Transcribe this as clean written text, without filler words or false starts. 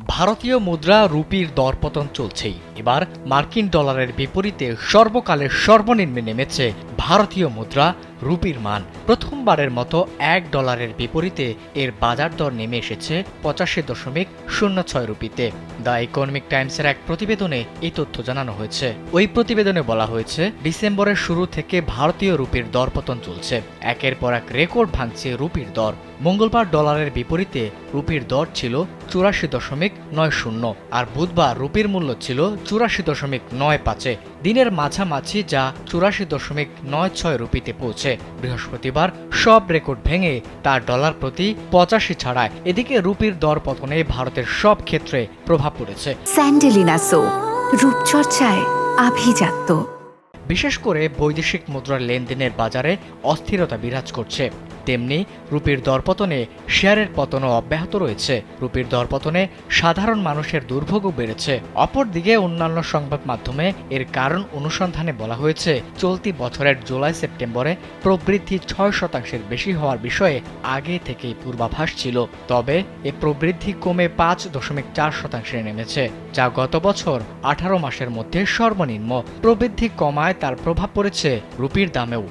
ভারতীয় মুদ্রা রুপির দরপতন চলছেই। এবার মার্কিন ডলারের বিপরীতে সর্বকালের সর্বনিম্নে নেমেছে ভারতীয় মুদ্রা রুপির মান। প্রথমবারের মতো $1 বিপরীতে এর বাজার দর নেমে এসেছে 85.06 রুপিতে। দ্য ইকোনমিক টাইমসের এক প্রতিবেদনে এই তথ্য জানানো হয়েছে। ওই প্রতিবেদনে বলা হয়েছে, ডিসেম্বরের শুরু থেকে ভারতীয় রুপির দরপতন চলছে। একের পর এক রেকর্ড ভাঙছে রুপির দর। মঙ্গলবার ডলারের বিপরীতে রুপির দর ছিল 84.90 আর বুধবার রুপির মূল্য ছিল 84.95। দিনের মাঝামাঝি যা 84.96 রুপিতে পৌঁছে। বৃহস্পতিবার সব রেকর্ড ভেঙে তার ডলার প্রতি 85 ছাড়ায়। এদিকে রুপির দর পতনে ভারতের সব ক্ষেত্রে প্রভাব পড়েছে। স্যান্ডেলিনা সো, রূপচর্চায় আভিজাত্য। বিশেষ করে বৈদেশিক মুদ্রার লেনদেনের বাজারে অস্থিরতা বিরাজ করছে। তেমনি রুপির দরপতনে শেয়ারের পতনও অব্যাহত রয়েছে। রুপির দরপতনে সাধারণ মানুষের দুর্ভোগও বেড়েছে। অপরদিকে অন্যান্য সংবাদ মাধ্যমে এর কারণ অনুসন্ধানে বলা হয়েছে, চলতি বছরের জুলাই সেপ্টেম্বরে প্রবৃদ্ধি 6% বেশি হওয়ার বিষয়ে আগে থেকেই পূর্বাভাস ছিল। তবে এ প্রবৃদ্ধি কমে 5.4% নেমেছে, যা গত বছর 18 মাসের মধ্যে সর্বনিম্ন। প্রবৃদ্ধি কমায় তার প্রভাব পড়েছে রুপির দামেও।